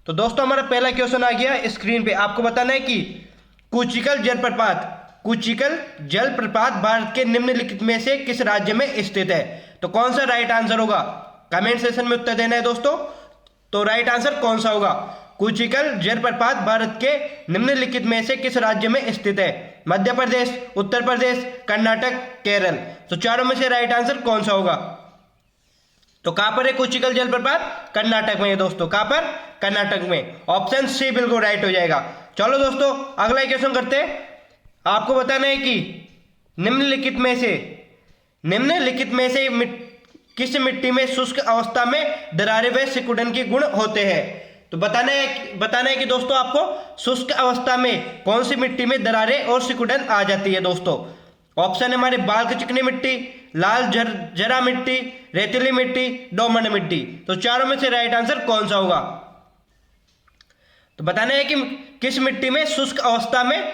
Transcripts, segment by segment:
तो दोस्तों हमारा पहला क्वेश्चन आ गया स्क्रीन पे। आपको बताना है कि कुचिकल जलप्रपात भारत के निम्नलिखित में से किस राज्य में स्थित है। तो कौन सा राइट आंसर होगा, कमेंट सेक्शन में उत्तर देना है दोस्तों। तो राइट आंसर कौन सा होगा, कुचिकल जलप्रपात भारत के निम्नलिखित में से किस राज्य में स्थित है। मध्य प्रदेश, उत्तर प्रदेश, कर्नाटक, केरल। तो चारों में से राइट आंसर कौन सा होगा। तो कहां पर है कुचिकल जलप्रपात, कर्नाटक में है दोस्तों। कहां पर, कर्नाटक में। ऑप्शन सी बिल्कुल राइट हो जाएगा। चलो दोस्तों अगला क्वेश्चन करते हैं। आपको बताना है कि निम्नलिखित में से किस मिट्टी में शुष्क अवस्था में दरारें व सिकुड़न के गुण होते हैं। तो बताना है कि दोस्तों आपको शुष्क अवस्था में कौन सी मिट्टी में दरारें और सिकुड़न आ जाती है दोस्तों। ऑप्शन है हमारे बाल चिकनी मिट्टी, लाल जरा मिट्टी, रेतीली मिट्टी, दोमट मिट्टी। तो चारों में से राइट आंसर कौन सा होगा। तो बताना है कि किस मिट्टी में शुष्क अवस्था में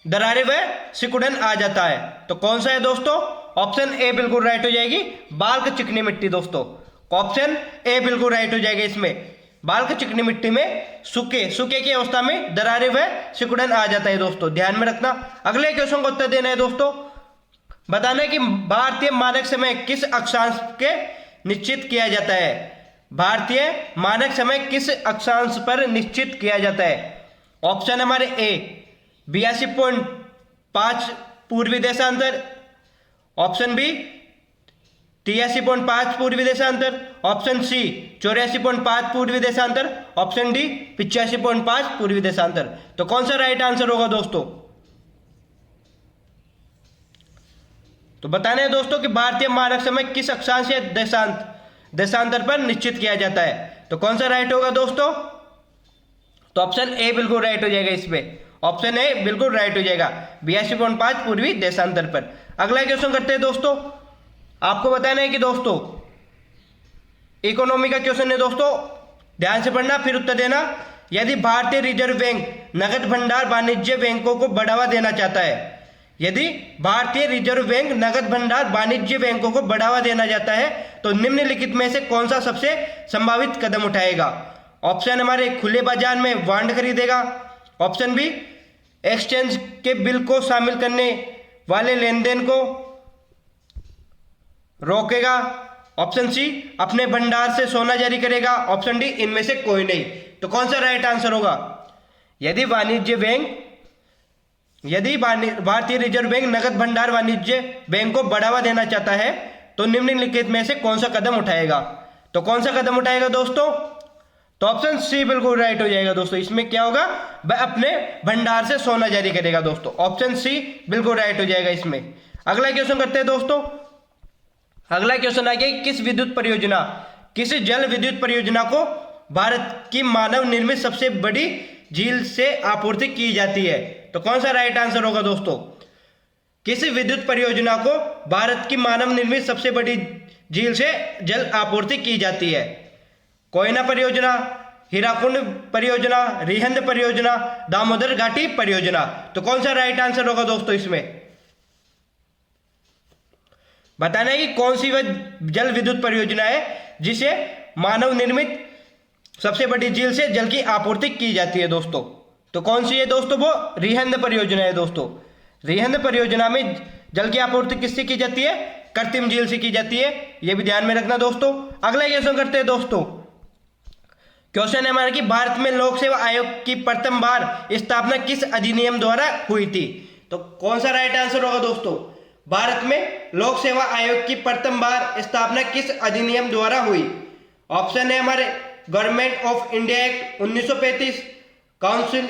दरारें व सिकुड़न आ जाता है। तो कौन सा है दोस्तों, ऑप्शन ए बिल्कुल राइट हो जाएगी, बाल चिकनी मिट्टी दोस्तों। ऑप्शन ए बिल्कुल राइट हो जाएगा इसमें। बाल चिकनी मिट्टी में सूखे की अवस्था में दरारें व सिकुड़न आ जाता है दोस्तों, ध्यान में रखना। अगले क्वेश्चन को उत्तर देना है दोस्तों। बताना है कि भारतीय मानक समय किस अक्षांश के निश्चित किया जाता है। भारतीय मानक समय किस अक्षांश पर निश्चित किया जाता है। ऑप्शन हमारे ए 82.5 पूर्वी देशांतर, ऑप्शन बी 83.5 पूर्वी देशांतर, ऑप्शन सी 84.5 पूर्वी देशांतर, ऑप्शन डी 85.5 पूर्वी देशांतर। तो कौन सा राइट आंसर होगा दोस्तों। तो बताना है दोस्तों कि भारतीय मानक समय किस अक्षांश या देशांतर पर निश्चित किया जाता है। तो कौन सा राइट होगा दोस्तों। तो ऑप्शन ए बिल्कुल राइट हो जाएगा इसमें। ऑप्शन ए बिल्कुल राइट हो जाएगा, 82.5 पूर्वी देशांतर पर। अगला क्वेश्चन करते हैं दोस्तों। आपको बताना है कि दोस्तों इकोनॉमी का क्वेश्चन है दोस्तों, ध्यान से पढ़ना फिर उत्तर देना। यदि भारतीय रिजर्व बैंक नगद भंडार वाणिज्य बैंकों को बढ़ावा देना चाहता है, यदि भारतीय रिजर्व बैंक नगद भंडार वाणिज्य बैंकों को बढ़ावा देना चाहता है तो निम्नलिखित में से कौन सा सबसे संभावित कदम उठाएगा। ऑप्शन हमारे खुले बाजार में बॉन्ड खरीदेगा, ऑप्शन बी एक्सचेंज के बिल को शामिल करने वाले लेन देन को रोकेगा, ऑप्शन सी अपने भंडार से सोना जारी करेगा, ऑप्शन डी इनमें से कोई नहीं। तो कौन सा राइट आंसर होगा। यदि भारतीय रिजर्व बैंक नगद भंडार वाणिज्य बैंक को बढ़ावा देना चाहता है तो निम्नलिखित में से कौन सा कदम उठाएगा। तो कौन सा कदम उठाएगा दोस्तों। तो ऑप्शन सी बिल्कुल राइट हो जाएगा दोस्तों। इसमें क्या होगा, वह अपने भंडार से सोना जारी करेगा दोस्तों। ऑप्शन सी बिल्कुल राइट हो जाएगा इसमें। अगला क्वेश्चन करते हैं दोस्तों। अगला क्वेश्चन आ गया, किस जल विद्युत परियोजना को भारत की मानव निर्मित सबसे बड़ी झील से आपूर्ति की जाती है। तो कौन सा राइट आंसर होगा दोस्तों। किस विद्युत परियोजना को भारत की मानव निर्मित सबसे बड़ी झील से जल आपूर्ति की जाती है। कोयना परियोजना, हीराकुंड परियोजना, रिहंद परियोजना, दामोदर घाटी परियोजना। तो कौन सा राइट आंसर होगा दोस्तों इसमें। बताना है कि कौन सी वह जल विद्युत परियोजना है जिसे मानव निर्मित सबसे बड़ी झील से जल की आपूर्ति की जाती है दोस्तों। तो कौन सी है दोस्तों, वो रिहंद परियोजना है दोस्तों। रिहंद परियोजना में जल की आपूर्ति किससे की जाती है, कृत्रिम झील से की जाती है, यह भी ध्यान में रखना दोस्तों। अगला क्वेश्चन करते हैं दोस्तों। क्वेश्चन है हमारा कि भारत में लोक सेवा आयोग की प्रथम बार स्थापना किस अधिनियम द्वारा हुई थी। तो कौन सा राइट आंसर होगा दोस्तों। भारत में लोक सेवा आयोग की प्रथम बार स्थापना किस अधिनियम द्वारा हुई। ऑप्शन है हमारे government of India act 1935, council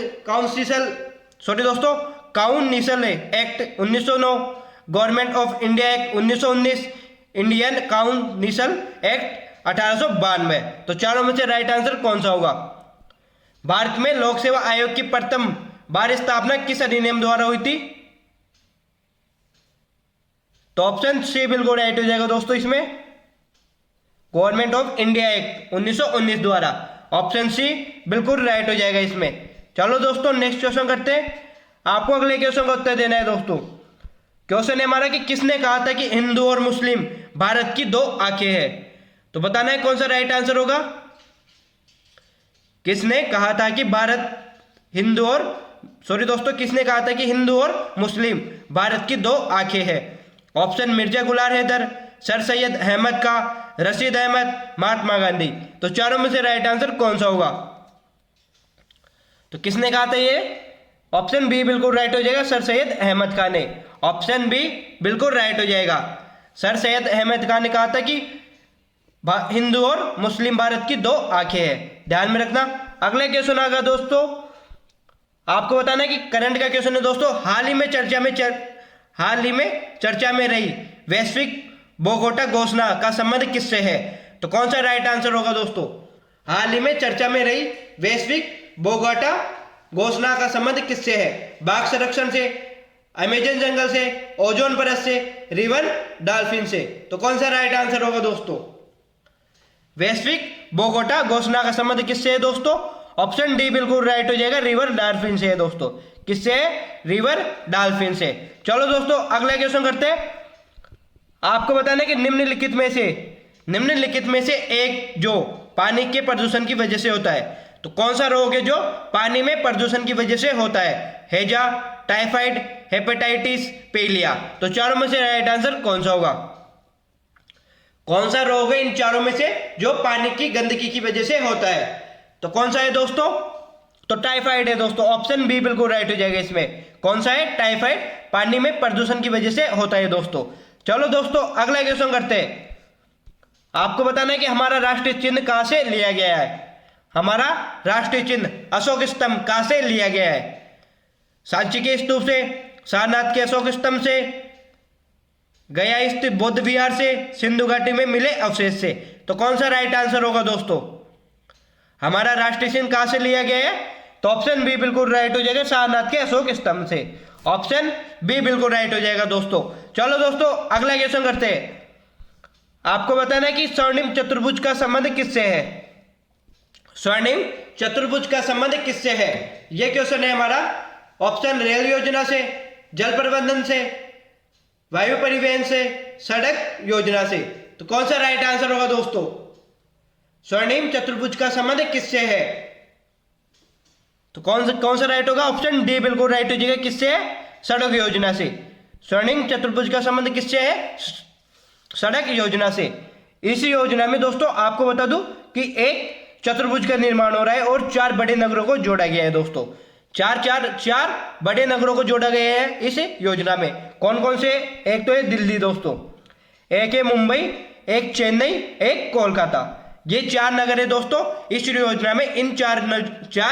act 1909, government of India act 1919, Indian council act 1892। तो चारों में से राइट आंसर कौन सा होगा। भारत में लोक सेवा आयोग की प्रथम बार स्थापना किस अधिनियम द्वारा हुई थी। तो ऑप्शन सी बिल्कुल राइट हो जाएगा दोस्तों इसमें, गवर्नमेंट ऑफ इंडिया एक्ट 1919 द्वारा। ऑप्शन सी बिल्कुल राइट हो जाएगा इसमें। चलो दोस्तों नेक्स्ट क्वेश्चन करते हैं। आपको अगले क्वेश्चन का उत्तर देना है दोस्तों। क्वेश्चन है हमारा कि किसने कहा था कि हिंदू और मुस्लिम भारत की दो आंखें हैं। तो बताना है कौन सा राइट आंसर होगा। किसने कहा था कि किसने कहा था कि हिंदू और मुस्लिम भारत की दो आंखें हैं? ऑप्शन मिर्जा गुलाम हैदर, सर सैयद अहमद का, रशीद अहमद, महात्मा गांधी। तो चारों में से राइट आंसर कौन सा होगा? तो किसने कहा था ये? ऑप्शन बी बिल्कुल राइट हो जाएगा, सर सैयद अहमद खान ने। ऑप्शन बी बिल्कुल राइट हो जाएगा। सर सैयद अहमद खान ने कहा था कि हिंदू और मुस्लिम भारत की दो आंखें हैं। ध्यान में रखना। अगला क्वेश्चन आएगा दोस्तों, आपको बताना है कि करंट का क्वेश्चन है दोस्तों। हाल ही में चर्चा में रही वैश्विक बोगोटा घोषणा का संबंध किससे है? तो कौन सा राइट आंसर होगा दोस्तों? हाल ही में चर्चा में रही वैश्विक बोगोटा घोषणा का संबंध किससे है? बाघ संरक्षण से, अमेजन जंगल से, ओजोन परत से, रिवर डॉल्फिन से। तो कौन सा राइट आंसर होगा दोस्तों? वैश्विक बोगोटा घोषणा का संबंध किससे है दोस्तों? ऑप्शन डी बिल्कुल राइट हो जाएगा, रिवर डॉल्फिन से है दोस्तों। किससे है? रिवर डॉल्फिन से। चलो दोस्तों अगला क्वेश्चन करते हैं। आपको बताना है कि निम्नलिखित में से एक जो पानी के प्रदूषण की वजह से होता है, तो कौन सा रोग है जो पानी में प्रदूषण की वजह से होता है? हैजा, टाइफाइड, हेपेटाइटिस, पीलिया। तो चारों में से राइट आंसर कौन सा होगा? कौन सा रोग है इन चारों में से जो पानी की गंदगी की वजह से होता है? तो कौन सा है दोस्तों? तो टाइफाइड है दोस्तों। ऑप्शन बी बिल्कुल राइट हो जाएगा इसमें। कौन सा है? टाइफाइड पानी में प्रदूषण की वजह से होता है दोस्तों। चलो दोस्तों अगला क्वेश्चन करते हैं। आपको बताना है कि हमारा राष्ट्रीय चिन्ह कहां से लिया गया है? हमारा राष्ट्रीय चिन्ह अशोक स्तंभ कहां से लिया गया है? सांची के स्तूप से, सारनाथ के अशोक स्तंभ से, गया स्थित बौद्ध विहार से, सिंधु घाटी में मिले अवशेष से। तो कौन सा राइट आंसर होगा दोस्तों? हमारा राष्ट्रीय चिन्ह कहां से लिया गया है? तो ऑप्शन बी बिल्कुल राइट हो जाएगा, सारनाथ के अशोक स्तंभ से। ऑप्शन बी बिल्कुल राइट हो जाएगा दोस्तों। चलो दोस्तों अगला क्वेश्चन करते हैं। आपको बताना है कि स्वर्णिम चतुर्भुज का संबंध किससे है? स्वर्णिम चतुर्भुज का संबंध किससे है? यह क्वेश्चन है हमारा। ऑप्शन रेल योजना से, जल प्रबंधन से, वायु परिवहन से, सड़क योजना से। तो कौन सा राइट आंसर होगा दोस्तों? स्वर्णिम चतुर्भुज का संबंध किससे है? तो कौन सा राइट होगा? ऑप्शन डी बिल्कुल राइट हो जाएगा। किससे है? सड़क योजना से। स्वर्णिम चतुर्भुज का संबंध किससे है? सड़क योजना से। इसी योजना में दोस्तों आपको बता दूं कि एक चतुर्भुज का निर्माण हो रहा है और 4 बड़े नगरों को जोड़ा गया है दोस्तों। चार बड़े नगरों को जोड़ा गया है इस योजना में। कौन कौन से? एक तो है दिल्ली दोस्तों, एक है मुंबई, एक चेन्नई, एक कोलकाता। ये 4 नगर है दोस्तों। इस योजना में इन चार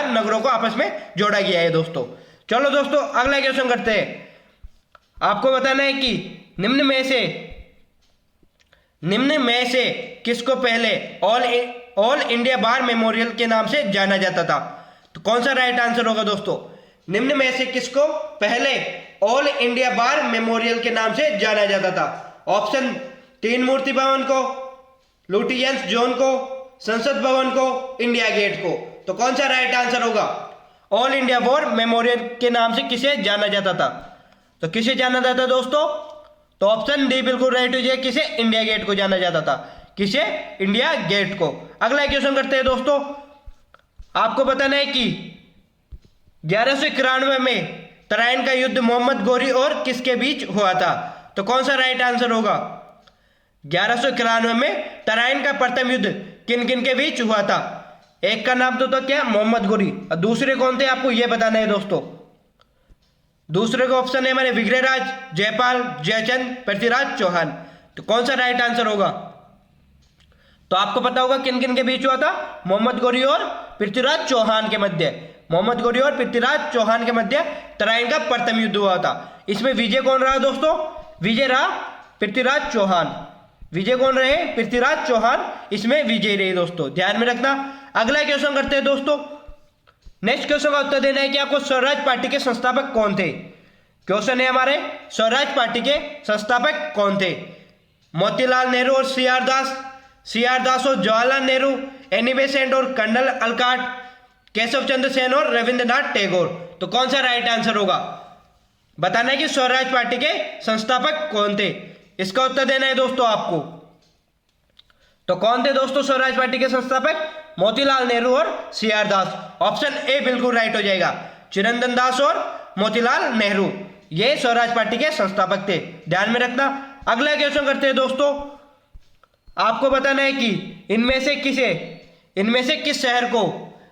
नगरों को आपस में जोड़ा गया है दोस्तों। चलो दोस्तों अगला क्वेश्चन करते हैं। आपको बताना है कि निम्न में से किसको पहले ऑल इंडिया बार मेमोरियल के नाम से जाना जाता था? तो कौन सा राइट आंसर होगा दोस्तों? निम्न में से किसको पहले ऑल इंडिया बार मेमोरियल के नाम से जाना जाता था? ऑप्शन 3 मूर्ति भवन को, लुटियंस जोन को, संसद भवन को, इंडिया गेट को। तो कौन सा राइट आंसर होगा? ऑल इंडिया वॉर मेमोरियल के नाम से किसे जाना जाता था? तो किसे जाना जाता दोस्तों? तो ऑप्शन डी बिल्कुल राइट हो जाए। किसे? इंडिया गेट को जाना जाता था। किसे? इंडिया गेट को। अगला क्वेश्चन करते हैं दोस्तों। आपको बताना है कि 1191 में तराइन का युद्ध मोहम्मद गौरी और किसके बीच हुआ था? तो कौन सा राइट आंसर होगा? 1191 में तराइन का प्रथम युद्ध किन किन के बीच हुआ था? एक का नाम तो था क्या? मोहम्मद गौरी। और दूसरे कौन थे आपको ये बताना है दोस्तों। दूसरे का ऑप्शन है हमारे विग्रहराज, जयपाल, जयचंद, पृथ्वीराज चौहान। तो कौन सा राइट आंसर होगा? तो आपको पता होगा किन किन के बीच हुआ था? मोहम्मद गौरी और पृथ्वीराज चौहान के मध्य। मोहम्मद गौरी और पृथ्वीराज चौहान के मध्य तराइन का प्रथम युद्ध हुआ था। इसमें विजय कौन रहा दोस्तों? विजय रहा पृथ्वीराज चौहान। विजय कौन रहे? पृथ्वीराज चौहान इसमें विजय रहे दोस्तों। ध्यान में रखना। अगला क्वेश्चन करते हैं दोस्तों। नेक्स्ट क्वेश्चन का उत्तर देना है कि आपको स्वराज पार्टी के संस्थापक कौन थे? क्वेश्चन है हमारे, स्वराज पार्टी के संस्थापक कौन थे? मोतीलाल नेहरू और सीआर दास और जवाहरलाल नेहरू, एनी बेसेंट और कर्नल अलकाट, केशव चंद्र सेन और रविंद्रनाथ टैगोर। तो कौन सा राइट आंसर होगा? बताना है कि स्वराज पार्टी के संस्थापक कौन थे। इसका उत्तर देना है दोस्तों आपको। तो कौन थे दोस्तों स्वराज पार्टी के संस्थापक? मोतीलाल नेहरू और CR दास। ऑप्शन ए बिल्कुल राइट हो जाएगा। चिरंतन दास और मोतीलाल नेहरू ये स्वराज पार्टी के संस्थापक थे, ध्यान में रखना। अगला क्वेश्चन करते हैं दोस्तों। आपको बताना है कि इनमें से किस शहर को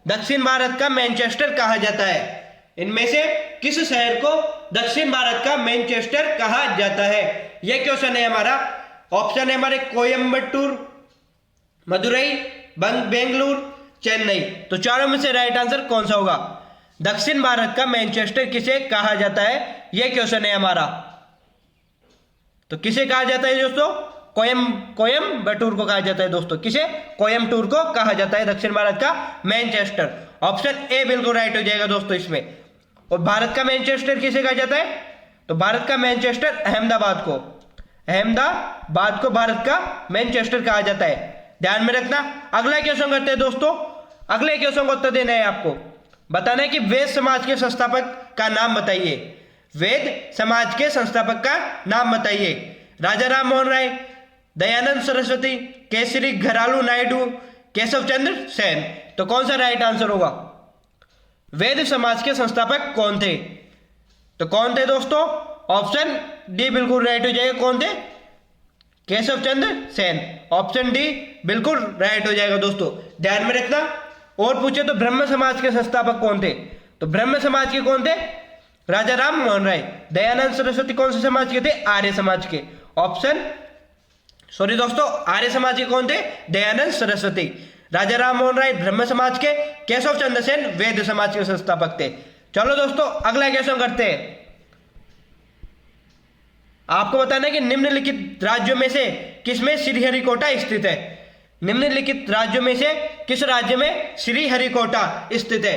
दक्षिण भारत का मैनचेस्टर कहा जाता है। इनमें से किस शहर को दक्षिण भारत का मैनचेस्टर कहा जाता है, यह क्वेश्चन है हमारा। ऑप्शन है हमारे कोयम्बटूर, मदुरई, बेंगलुरु, चेन्नई। तो चारों में से राइट आंसर कौन सा होगा? दक्षिण भारत का मैनचेस्टर किसे कहा जाता है, यह क्वेश्चन है हमारा। तो किसे कहा जाता है दोस्तों? कोयम्बटूर को कहा जाता है दोस्तों। किसे? कोयम्बटूर को कहा जाता है दक्षिण भारत का मैनचेस्टर। ऑप्शन ए बिल्कुल राइट हो जाएगा दोस्तों इसमें। और भारत का मैनचेस्टर किसे कहा जाता है? तो भारत का मैनचेस्टर अहमदाबाद को भारत का मैनचेस्टर कहा जाता है, ध्यान में रखना। अगला क्वेश्चन करते हैं दोस्तों। अगले क्वेश्चन को उत्तर देना है आपको। बताना है कि वेद समाज के संस्थापक का नाम बताइए। वेद समाज के संस्थापक का नाम बताइए। राजा राम मोहन राय, दयानंद सरस्वती, केसरी घरालू नायडू, केशव चंद्र सेन। तो कौन सा राइट आंसर होगा? वेद समाज के संस्थापक कौन थे? तो कौन थे दोस्तों? ऑप्शन डी बिल्कुल राइट हो जाएगा। कौन थे? केशव चंद्र सेन। ऑप्शन डी बिल्कुल राइट हो जाएगा दोस्तों, ध्यान में रखना। और पूछे तो ब्रह्म समाज के संस्थापक कौन थे? तो ब्रह्म समाज के कौन थे? राजा राम मोहन राय। दयानंद सरस्वती कौन से समाज के थे? आर्य समाज के। दोस्तों आर्य समाज के कौन थे? दयानंद सरस्वती। राजा राम मोहन राय ब्रह्म समाज के, केशव चंद्र सेन वेद समाज के संस्थापक थे। चलो दोस्तों अगला क्वेश्चन करते हैं। आपको बताना है कि निम्नलिखित राज्यों में से किसमें श्रीहरिकोटा स्थित है। निम्नलिखित राज्यों में से किस राज्य में श्रीहरिकोटा स्थित है?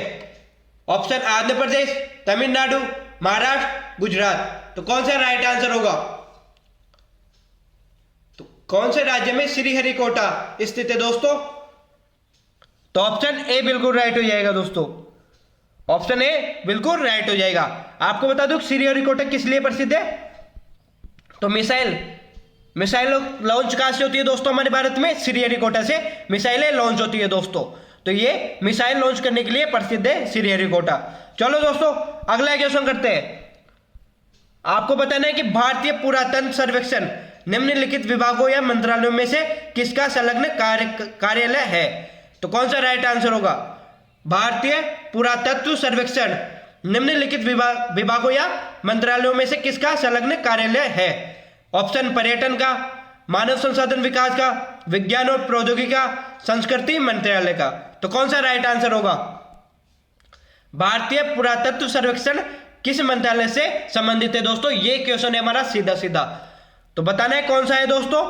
ऑप्शन आंध्र प्रदेश, तमिलनाडु, महाराष्ट्र, गुजरात। तो कौन सा राइट आंसर होगा? तो कौन से राज्य में श्रीहरिकोटा स्थित है दोस्तों? तो ऑप्शन ए बिल्कुल राइट हो जाएगा दोस्तों। ऑप्शन ए बिल्कुल राइट हो जाएगा। आपको बता दूं श्रीहरिकोटा किस लिए प्रसिद्ध है? तो मिसाइल लॉन्च कहां से होती है दोस्तों? हमारे भारत में श्रीहरिकोटा से मिसाइलें लॉन्च होती है दोस्तों। तो ये मिसाइल लॉन्च करने के लिए प्रसिद्ध है श्रीहरिकोटा। चलो दोस्तों अगला क्वेश्चन करते हैं। आपको बताना है कि भारतीय पुरातत्व सर्वेक्षण निम्नलिखित विभागों या मंत्रालयों में से किसका संलग्न कार्यालय है? तो कौन सा राइट आंसर होगा? भारतीय पुरातत्व सर्वेक्षण निम्नलिखित विभागों या मंत्रालयों में से किसका संलग्न कार्यालय है? ऑप्शन पर्यटन का, मानव संसाधन विकास का, विज्ञान और प्रौद्योगिकी का, संस्कृति मंत्रालय का। तो कौन सा राइट आंसर होगा? भारतीय पुरातत्व सर्वेक्षण किस मंत्रालय से संबंधित है दोस्तों? ये क्वेश्चन है हमारा सीधा सीधा। तो बताना है कौन सा है दोस्तों?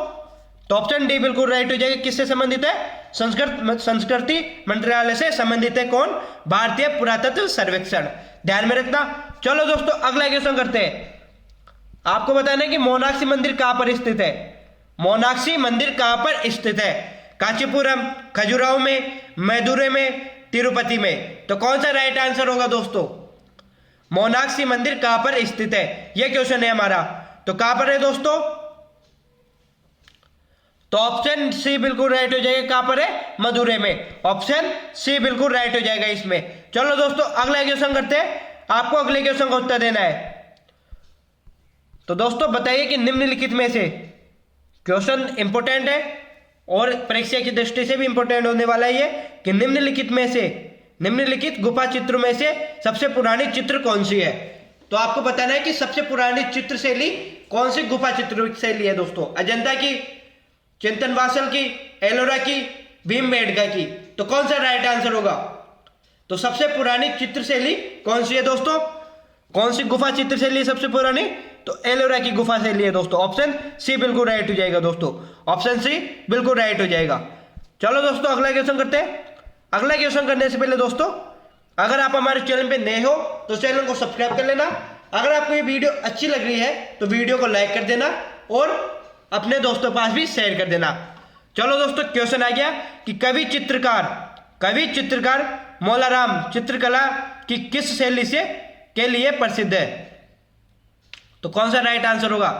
तो ऑप्शन डी बिल्कुल राइट हो जाएगा। किससे संबंधित है? संस्कृति मंत्रालय से संबंधित है। कौन? भारतीय पुरातत्व सर्वेक्षण, ध्यान में रखना। चलो दोस्तों अगला क्वेश्चन करते हैं। आपको बताना है कि मोनाक्षी मंदिर कहां पर स्थित है। मोनाक्षी मंदिर कहां पर स्थित है? कांचीपुरम, खजुराहो में, मैदुरै में, तिरुपति में। तो कौन सा राइट आंसर होगा दोस्तों? मोनाक्षी मंदिर कहां पर स्थित है, यह क्वेश्चन है हमारा। तो कहां पर है दोस्तों? तो ऑप्शन सी बिल्कुल राइट हो जाएगा। कहां पर है? मदुरै में। ऑप्शन सी बिल्कुल राइट हो जाएगा इसमें। चलो दोस्तों अगला क्वेश्चन करते हैं। आपको अगले क्वेश्चन का उत्तर देना है। तो दोस्तों बताइए कि निम्नलिखित में से, क्वेश्चन इंपोर्टेंट है और परीक्षा की दृष्टि से भी इंपोर्टेंट होने वाला है ये, कि निम्नलिखित गुफा चित्रों में से सबसे पुरानी चित्र कौन सी है। तो आपको बताना है कि सबसे पुरानी चित्र शैली कौन सी गुफा चित्र शैली है दोस्तों? अजंता की, चिंतन वासल की, एलोरा की, भीमबेटका की। तो कौन सा राइट आंसर होगा? तो सबसे पुरानी चित्र शैली कौन सी है दोस्तों? कौन सी गुफा चित्र शैली है सबसे पुरानी? तो एलोरा की गुफा शैली है दोस्तों। ऑप्शन सी बिल्कुल राइट हो जाएगा दोस्तों। ऑप्शन सी बिल्कुल राइट हो जाएगा। चलो दोस्तों अगला क्वेश्चन करते हैं। अगला क्वेश्चन करने से पहले दोस्तों, अगर आप हमारे चैनल पे नए हो तो चैनल को सब्सक्राइब कर लेना। अगर आपको ये वीडियो अच्छी लग रही है तो वीडियो को लाइक कर देना और अपने दोस्तों के पास भी शेयर कर देना। चलो दोस्तों क्वेश्चन आ गया कि कवि चित्रकार मौलाराम चित्रकला की किस शैली से के लिए प्रसिद्ध है? तो कौन सा राइट आंसर होगा?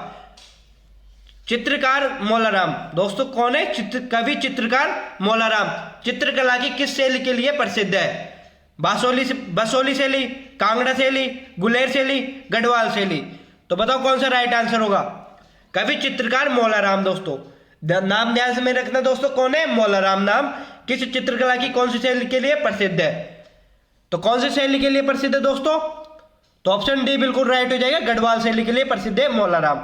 चित्रकार मौलाराम। दोस्तों कौन है? कवि चित्रकार मौलाराम चित्रकला की किस शैली के लिए प्रसिद्ध है? बसोली शैली, कांगड़ा शैली, गुलेर शैली, गढ़वाल शैली। तो बताओ कौन सा राइट आंसर होगा? कवि चित्रकार मौलाराम। दोस्तों नाम ध्यान से में रखना दोस्तों, कौन है? मौलाराम नाम किस चित्रकला की कौन सी शैली के लिए प्रसिद्ध है? तो कौन सी शैली के लिए प्रसिद्ध है दोस्तों? तो ऑप्शन डी बिल्कुल राइट हो जाएगा, गढ़वाल शैली के लिए प्रसिद्ध है मौलाराम।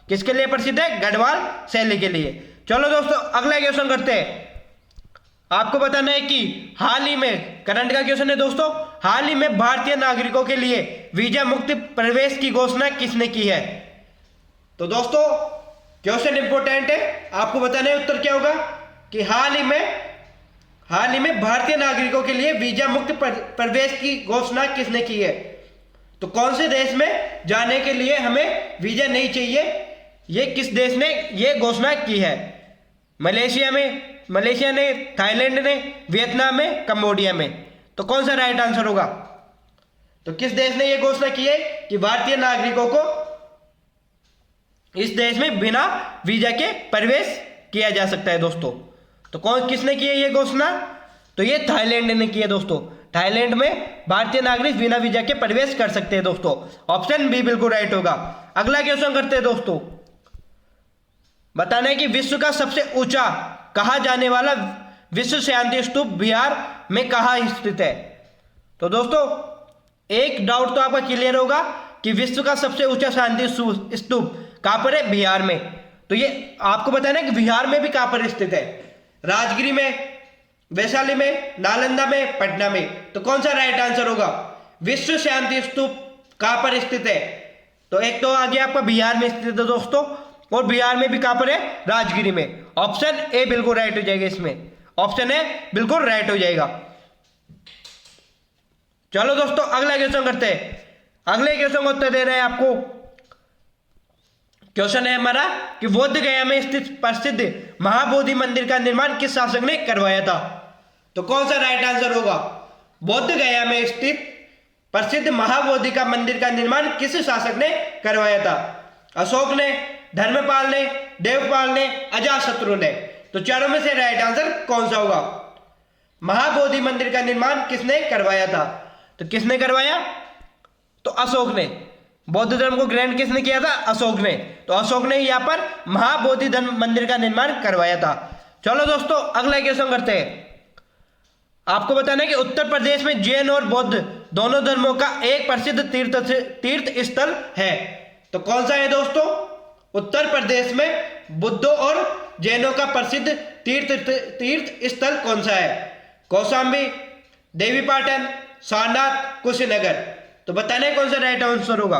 किसके लिए प्रसिद्ध है? गढ़वाल शैली के लिए। चलो दोस्तों अगला क्वेश्चन करते हैं। आपको बताना है कि हाल ही में, करंट का क्वेश्चन है दोस्तों, हाल ही में भारतीय नागरिकों के लिए वीजा मुक्त प्रवेश की घोषणा किसने की है? तो दोस्तों क्वेश्चन इंपोर्टेंट है, आपको बताना है उत्तर क्या होगा कि हाल ही में भारतीय नागरिकों के लिए वीजा मुक्त प्रवेश की घोषणा किसने की है? तो कौन से देश में जाने के लिए हमें वीजा नहीं चाहिए, ये किस देश ने ये घोषणा की है? मलेशिया ने, थाईलैंड ने, वियतनाम में, कंबोडिया में। तो कौन सा राइट आंसर होगा? तो किस देश ने यह घोषणा की है कि भारतीय नागरिकों को इस देश में बिना वीजा के प्रवेश किया जा सकता है दोस्तों? तो किसने की है यह घोषणा? तो ये थाईलैंड ने की है दोस्तों। थाईलैंड में भारतीय नागरिक बिना वीजा के प्रवेश कर सकते हैं दोस्तों। ऑप्शन बी बिल्कुल राइट होगा। अगला क्वेश्चन करते हैं दोस्तों। बताना है कि विश्व का सबसे ऊंचा कहा जाने वाला विश्व शांति स्तूप बिहार में कहां स्थित है? तो दोस्तों एक डाउट तो आपका क्लियर होगा कि विश्व का सबसे ऊंचा शांति स्तूप कहां पर है? बिहार में। तो ये आपको बताना है कि बिहार में भी कहां पर स्थित है? राजगिरी में, वैशाली में, नालंदा में, पटना में। तो कौन सा राइट आंसर होगा? विश्व शांति स्तूप कहां पर स्थित है? तो एक तो आ गया आपका बिहार में स्थित है दोस्तों, और बिहार में भी कहां पर है? राजगिरी में। ऑप्शन ए बिल्कुल राइट हो जाएगा इसमें। ऑप्शन ए बिल्कुल राइट हो जाएगा। चलो दोस्तों अगला क्वेश्चन करते हैं। अगले क्वेश्चन को उत्तर दे रहे हैं आपको। क्वेश्चन है हमारा कि बोध गया में स्थित प्रसिद्ध महाबोधि मंदिर का निर्माण किस शासक ने करवाया था? तो कौन सा राइट आंसर होगा? बोध गया में स्थित प्रसिद्ध महाबोधि का मंदिर का निर्माण किस शासक ने करवाया था? अशोक ने, धर्मपाल ने, देवपाल ने, अजातशत्रु ने। तो चारों में से राइट आंसर कौन सा होगा? महाबोधि मंदिर का निर्माण किसने करवाया था? तो किसने करवाया? तो अशोक ने। बौद्ध धर्म को ग्रहण किसने किया था? अशोक ने। तो अशोक ने यहां पर महाबोधि धर्म मंदिर का निर्माण करवाया था। चलो दोस्तों अगला क्वेश्चन करते हैं। आपको बताना है कि उत्तर प्रदेश में जैन और बौद्ध दोनों धर्मों का एक प्रसिद्ध तीर्थ स्थल है। तो कौन सा है दोस्तों? उत्तर प्रदेश में बुद्धों और जैनों का प्रसिद्ध तीर्थ स्थल कौन सा है? कौशाम्बी, देवीपाटन, सारनाथ, कुशीनगर। तो बताना है कौन सा राइट आंसर होगा?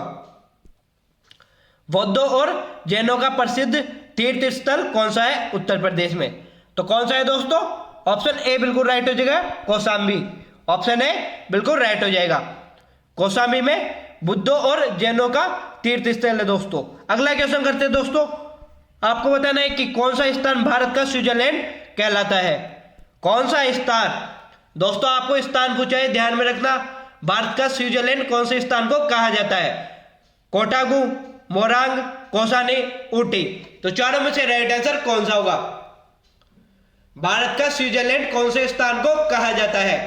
बौद्धों और जैनों का प्रसिद्ध तीर्थ स्थल कौन सा है उत्तर प्रदेश में? तो कौन सा है दोस्तों? ऑप्शन ए बिल्कुल राइट हो जाएगा, कौशाम्बी। ऑप्शन ए बिल्कुल राइट हो जाएगा। कौशाम्बी में बुद्धों और जैनों का तीर्थ स्थल है दोस्तों। अगला क्वेश्चन करते हैं दोस्तों। आपको बताना है कि कौन सा स्थान भारत का स्विट्जरलैंड कहलाता है? कौन सा स्थान? दोस्तों आपको स्थान पूछा है, ध्यान में रखना। भारत का स्विट्जरलैंड कौन से स्थान को कहा जाता है? कोटागू, मोरंग, कौसानी, ऊटी। तो चारों में से राइट आंसर कौन सा होगा? भारत का स्विट्जरलैंड कौन से स्थान को कहा जाता है?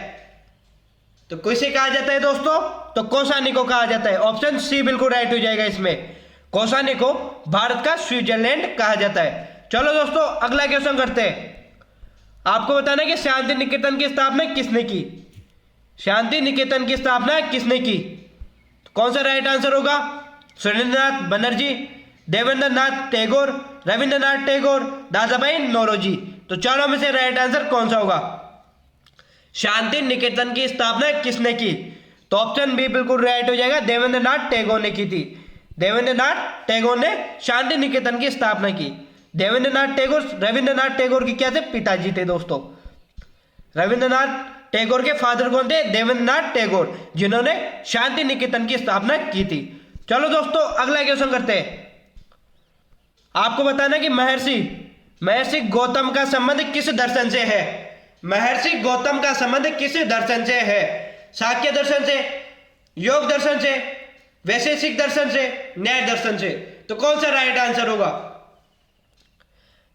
तो किसे कहा जाता है दोस्तों? तो कौसानी को कहा जाता है। ऑप्शन सी बिल्कुल राइट हो जाएगा इसमें। कौसानी को भारत का स्विट्जरलैंड कहा जाता है। चलो दोस्तों अगला क्वेश्चन करते हैं। आपको बताना है कि शांति निकेतन की स्थापना किसने की? शांति निकेतन की स्थापना किसने की? तो कौन सा राइट आंसर होगा? सुरेंद्रनाथ बनर्जी, देवेंद्रनाथ टैगोर, रविंद्रनाथ टैगोर, दादाभाई नौरोजी। तो चारों में से राइट आंसर कौन सा होगा? शांति निकेतन की स्थापना किसने की? तो ऑप्शन बी बिल्कुल राइट हो जाएगा, देवेंद्रनाथ टैगोर ने की थी। देवेंद्रनाथ टैगोर ने शांति निकेतन की स्थापना की। देवेंद्रनाथ टैगोर रविंद्रनाथ टैगोर की क्या थे? पिताजी थे दोस्तों। रविंद्रनाथ टैगोर के फादर कौन थे? देवेंद्रनाथ टैगोर, जिन्होंने शांति निकेतन की स्थापना की थी। चलो दोस्तों अगला क्वेश्चन करते हैं। आपको बताना कि महर्षि गौतम का संबंध किस दर्शन से है? महर्षि गौतम का संबंध किस दर्शन से है? सांख्य दर्शन से, योग दर्शन से, वैशेषिक दर्शन से, न्याय दर्शन से। तो कौन सा राइट आंसर होगा?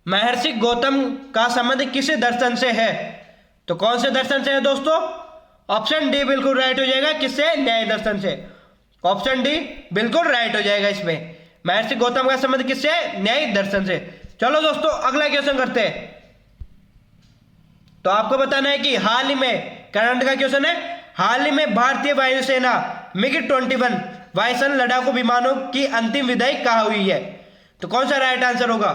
महर्षि गौतम का संबंध किस दर्शन से है? तो कौन से दर्शन से है दोस्तों? ऑप्शन डी बिल्कुल राइट हो जाएगा। किससे? न्याय दर्शन से। ऑप्शन डी बिल्कुल राइट हो जाएगा इसमें। महर्षि गौतम का संबंध किससे? न्याय दर्शन से। चलो दोस्तों अगला क्वेश्चन करते हैं। तो आपको बताना है कि हाल ही में, करंट का क्वेश्चन है, हाल ही में भारतीय वायुसेना MiG-21 वायुसेन लड़ाकू विमानों की अंतिम विदाई कहाँ हुई है? तो कौन सा राइट आंसर होगा?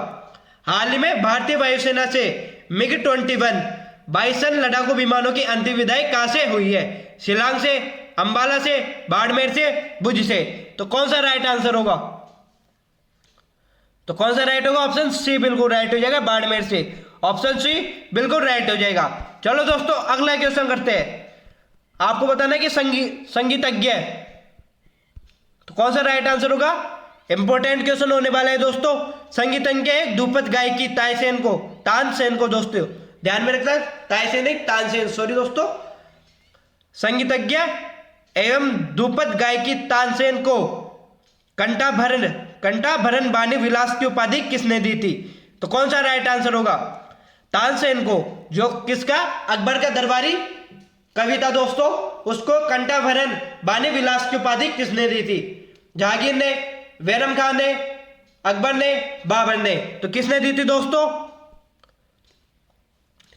हाल ही में भारतीय वायुसेना से MiG-21 वायुसेन लड़ाकू विमानों की अंतिम विदाई कहाँ से हुई है? शिलांग से, अंबाला से, बाड़मेर से, भुज से। तो कौन सा राइट आंसर होगा? तो कौन सा राइट होगा? ऑप्शन सी बिल्कुल राइट हो जाएगा, बाड़मेर से। ऑप्शन सी बिल्कुल राइट हो जाएगा। चलो दोस्तों अगला क्वेश्चन करते हैं। आपको बताना है कि संगीतज्ञ, तो कौन सा राइट आंसर होगा? इंपॉर्टेंट क्वेश्चन होने वाला है दोस्तों। संगीतज्ञ एक ध्रुपद गायकी तानसेन को दोस्तों ध्यान में रखना, तानसेन एक तानसेन, सॉरी दोस्तों, संगीतज्ञ एवं ध्रुपद गायकी तानसेन को कंठाभरण बानी विलास की उपाधि किसने दी थी? तो कौन सा राइट आंसर होगा? तानसेन को, जो किसका? अकबर का दरबारी कवि था दोस्तों, उसको कंठाभरण बानी विलास की उपाधि किसने दी थी? जहांगीर ने, बैरम खान ने, अकबर ने, बाबर ने। तो किसने दी थी दोस्तों?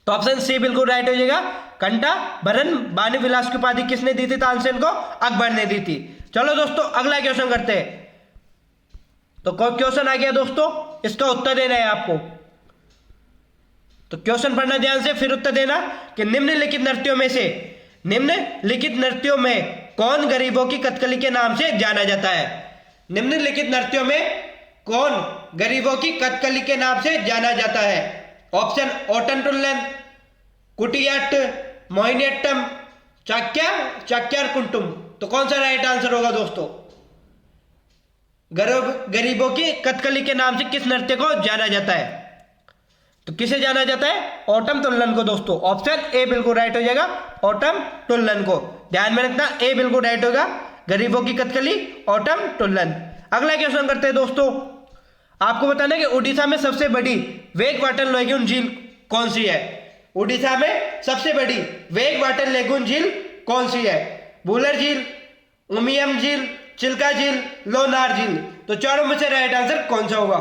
तो ऑप्शन सी बिल्कुल राइट हो जाएगा। कंठाभरण बानी विलास की उपाधि किसने दी थी तानसेन को? अकबर ने दी थी। चलो दोस्तों अगला क्वेश्चन करते हैं। तो क्वेश्चन आ गया दोस्तों, इसका उत्तर देना है आपको। तो क्वेश्चन पढ़ना ध्यान से, फिर उत्तर देना कि निम्नलिखित नृत्यों में कौन गरीबों की कथकली के नाम से जाना जाता है? निम्नलिखित नृत्यों में कौन गरीबों की कथकली के नाम से जाना जाता है? ऑप्शन ओटनटुल्लन, कुटियाट्ट, मोहिनीअट्टम, चाक्यार कुंटुम। तो कौन सा राइट आंसर होगा दोस्तों? गरीबों की कथकली के नाम से किस नृत्य को जाना जाता है? तो किसे जाना जाता है? ओटम तुल्लन को दोस्तों। ऑप्शन ए बिल्कुल राइट हो जाएगा, ओटम तुल्लन को। ध्यान में रखना, ए बिल्कुल राइट होगा, गरीबों की कथकली ओटम तुल्लन। अगला क्वेश्चन करते हैं दोस्तों। आपको बताना है कि उड़ीसा में सबसे बड़ी वेग वाटर लेगून झील कौन सी है? उड़ीसा में सबसे बड़ी वेग वाटर लेगून झील कौन सी है? वुलर झील, उमियम झील, चिल्का झील, लोनार झील। तो चारों में से राइट आंसर कौन सा होगा?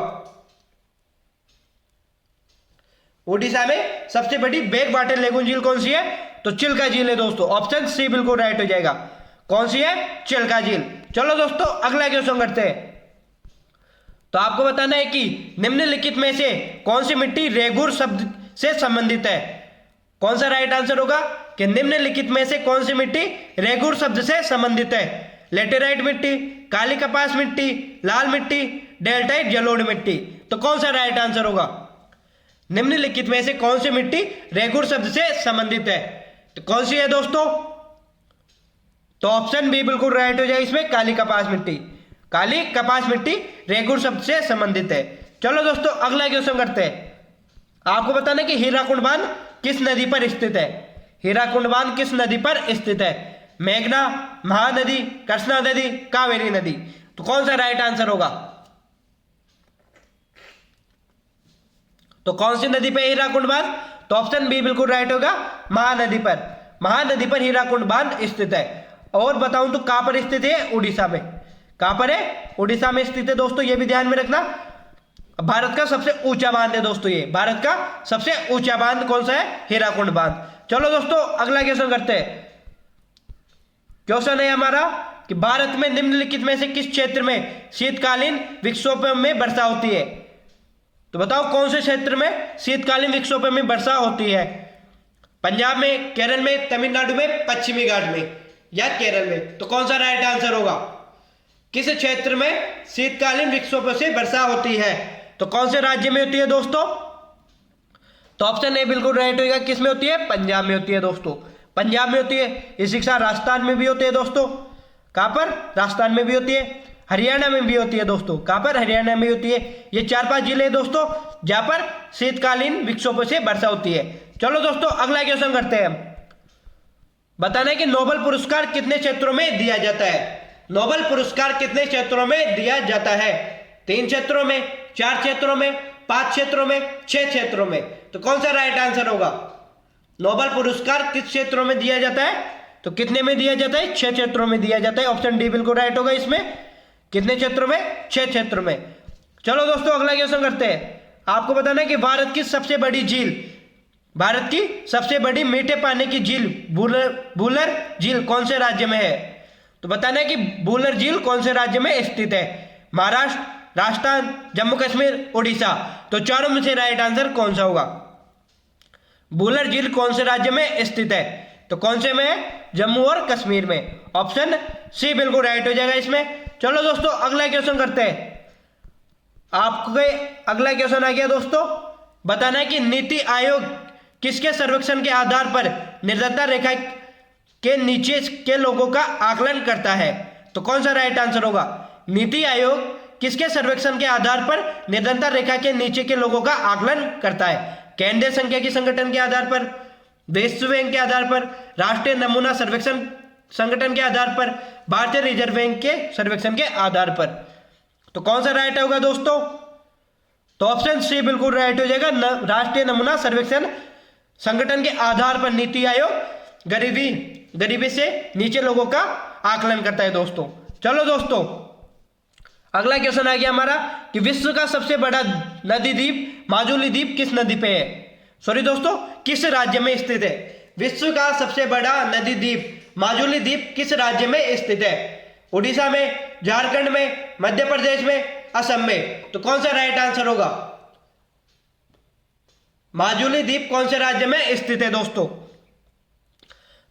उड़ीसा में सबसे बड़ी वेग वाटर लेगून झील कौन सी है? तो चिल्का झील है दोस्तों। ऑप्शन सी बिल्कुल राइट हो जाएगा। कौन सी है? चिल्का झील। चलो दोस्तों अगला क्वेश्चन करते हैं। तो आपको बताना है कि निम्नलिखित में से कौन सी मिट्टी रेगुर शब्द से संबंधित है? कौन सा राइट आंसर होगा कि निम्नलिखित में से कौन सी मिट्टी रेगुर शब्द से संबंधित है? लेटेराइट मिट्टी, काली कपास मिट्टी, लाल मिट्टी, डेल्टाइट जलोढ़ मिट्टी। तो कौन सा राइट आंसर होगा? निम्नलिखित में से कौन सी मिट्टी रेगुर शब्द से संबंधित है? तो कौन सी है दोस्तों? तो ऑप्शन बी बिल्कुल राइट हो जाएगा इसमें, काली कपास मिट्टी। काली कपास मिट्टी रेगुर शब्द से संबंधित है। चलो दोस्तों अगला क्वेश्चन करते हैं। आपको बताना है कि हीराकुंड बांध किस नदी पर स्थित है? हीराकुंड बांध किस नदी पर स्थित है? मेघना, महानदी, कृष्णा नदी, कावेरी नदी। तो कौन सा राइट आंसर होगा? तो कौन सी नदी पे हीराकुंड बांध? तो ऑप्शन बी बिल्कुल राइट होगा, महानदी पर। महानदी पर हीराकुंड बांध स्थित है। और बताऊं तो कहां पर स्थित है? उड़ीसा में। कहां पर है? उड़ीसा में स्थित है दोस्तों, ये भी ध्यान में रखना। भारत का सबसे ऊंचा बांध है दोस्तों ये। भारत का सबसे ऊंचा बांध कौन सा है? हीराकुंड बांध। चलो दोस्तों अगला क्वेश्चन करते हैं। क्वेश्चन है हमारा कि भारत में निम्नलिखित में से किस क्षेत्र में शीतकालीन विक्षोभों में वर्षा होती है? तो बताओ कौन से क्षेत्र में शीतकालीन विक्षोभों में वर्षा होती है? पंजाब में, केरल में, तमिलनाडु में, पश्चिमी घाट में या केरल में। तो कौन सा राइट आंसर होगा? किस क्षेत्र में शीतकालीन विक्षोभों से वर्षा होती है? तो कौन से राज्य में होती है दोस्तों? तो ऑप्शन ए बिल्कुल राइट होगा। किस में होती है? पंजाब में होती है दोस्तों। पंजाब में होती है। ये शिक्षा राजस्थान में भी होती है दोस्तों। कहां पर? राजस्थान में भी होती है। हरियाणा में भी होती है दोस्तों। कहां पर? हरियाणा में होती है। ये 4-5 जिले दोस्तों जहां पर शीतकालीन विक्षोभों से वर्षा होती है। चलो दोस्तों अगला क्वेश्चन करते हैं। बताना है कि नोबेल पुरस्कार कितने क्षेत्रों में दिया जाता है? नोबेल पुरस्कार कितने क्षेत्रों में दिया जाता है? 3 क्षेत्रों में, 4 क्षेत्रों में, 5 क्षेत्रों में, 6 क्षेत्रों में। तो कौन सा राइट आंसर होगा? नोबेल पुरस्कार किस क्षेत्रों में दिया जाता है? तो कितने में दिया जाता है? 6 क्षेत्रों में दिया जाता है। ऑप्शन डी बिल्कुल राइट होगा इसमें। कितने क्षेत्रों में? 6 क्षेत्रों में। चलो दोस्तों अगला क्वेश्चन करते हैं। आपको बताना है कि भारत की सबसे बड़ी झील, भारत की सबसे बड़ी मीठे पानी की झील वुलर झील कौन से राज्य में है? तो बताना है कि वुलर झील कौन से राज्य में स्थित है? महाराष्ट्र, राजस्थान, जम्मू कश्मीर, उड़ीसा। तो चारों में से राइट आंसर कौन सा होगा? वुलर झील कौन से राज्य में स्थित है? तो कौन से में है? जम्मू और कश्मीर में। ऑप्शन सी बिल्कुल राइट हो जाएगा इसमें। चलो दोस्तों अगला क्वेश्चन करते हैं। आपके अगला क्वेश्चन आ गया दोस्तों, बताना है कि नीति आयोग किसके सर्वेक्षण के आधार पर निर्धनता रेखा के नीचे के लोगों का आकलन करता है? तो कौन सा राइट आंसर होगा? नीति आयोग किसके सर्वेक्षण के आधार पर निर्धनता रेखा के नीचे के लोगों का आकलन करता है? केंद्रीय सांख्यिकी संगठन के आधार पर, विश्व बैंक के आधार पर, राष्ट्रीय नमूना सर्वेक्षण संगठन के आधार पर, भारतीय रिजर्व बैंक के सर्वेक्षण के आधार पर। तो कौन सा राइट होगा दोस्तों? तो ऑप्शन सी बिल्कुल राइट हो जाएगा। राष्ट्रीय नमूना सर्वेक्षण संगठन के आधार पर नीति आयोग गरीबी से नीचे लोगों का आकलन करता है दोस्तों। चलो दोस्तों अगला क्वेश्चन आ गया हमारा कि विश्व का सबसे बड़ा नदी द्वीप माजुली द्वीप किस नदी पे है? सॉरी दोस्तों, किस राज्य में स्थित है? विश्व का सबसे बड़ा नदी द्वीप माजुली द्वीप किस राज्य में स्थित है? उड़ीसा में, झारखंड में, मध्य प्रदेश में, असम में। तो कौन सा राइट आंसर होगा? माजुली द्वीप कौन से राज्य में स्थित है दोस्तों?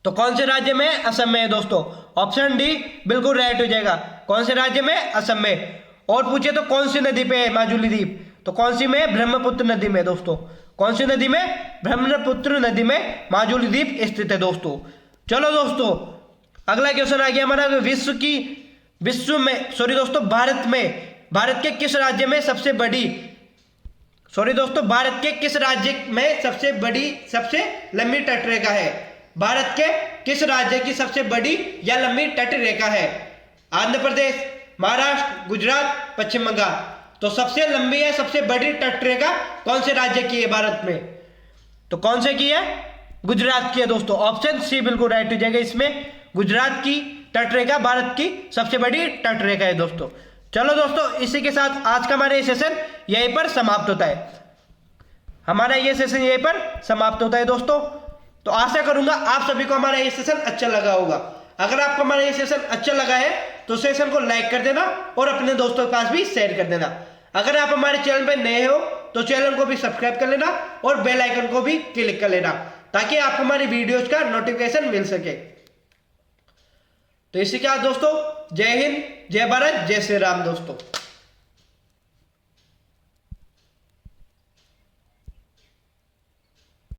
तो कौन से राज्य में? असम में है दोस्तों। ऑप्शन डी बिल्कुल राइट हो जाएगा। कौन से राज्य में? असम में। और पूछे तो कौन सी नदी पे है माजुली द्वीप? तो कौन सी में? ब्रह्मपुत्र नदी में दोस्तों। कौन सी नदी में? ब्रह्मपुत्र नदी में माजुली द्वीप स्थित है दोस्तों। चलो दोस्तों अगला क्वेश्चन आ गया हमारा भारत के किस राज्य में सबसे लंबी तटरेखा है? भारत के किस राज्य की सबसे बड़ी या लंबी तटरेखा है? आंध्र प्रदेश, महाराष्ट्र, गुजरात, पश्चिम बंगाल। तो सबसे लंबी है, सबसे बड़ी तटरेखा कौन से राज्य की है भारत में? तो कौन से की है? गुजरात की है दोस्तों। ऑप्शन सी बिल्कुल राइट हो जाएगा इसमें। गुजरात की तटरेखा भारत की सबसे बड़ी तटरेखा है दोस्तों। चलो दोस्तों इसी के साथ आज का हमारा ये सेशन यहीं पर समाप्त होता है। दोस्तों तो आशा करूंगा आप सभी को हमारा ये सेशन अच्छा लगा होगा। अगर आपको हमारा ये सेशन अच्छा लगा है तो सेशन को लाइक कर देना और अपने दोस्तों के पास भी शेयर कर देना। अगर आप हमारे चैनल पर नए हो तो चैनल को भी सब्सक्राइब कर लेना और बेल आइकन को भी क्लिक कर लेना ताकि आपको हमारी वीडियोज का नोटिफिकेशन मिल सके। तो इसी के साथ दोस्तों जय हिंद, जय भारत, जय श्री राम दोस्तों।